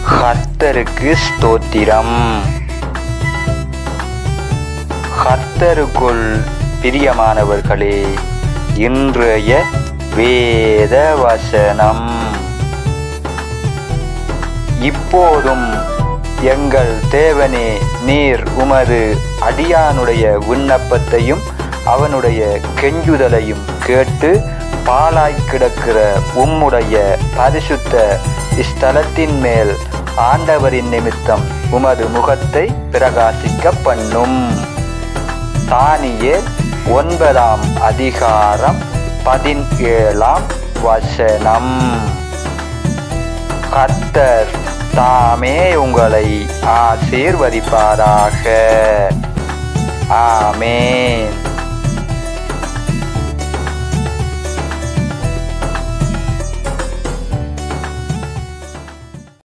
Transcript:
கர்த்தருக்கு ஸ்தோத்திரம். கர்த்தருக்குள் பிரியமானவர்களே, இன்றைய வேத வசனம். இப்போதும் எங்கள் தேவனே, நீர் உமது அடியானுடைய விண்ணப்பத்தையும் அவனுடைய கெஞ்சுதலையும் கேட்டு பாழாய் கிடக்கிற உம்முடைய பரிசுத்த ஸ்தலத்தின் மேல் ஆண்டவரின் நிமித்தம் உமது முகத்தை பிரகாசிக்க பண்ணும். தானியேல் 9ஆம் அதிகாரம் 17ஆம் வசனம். கர்த்தர் தாமே உங்களை ஆசீர்வதிப்பாராக. ஆமென்.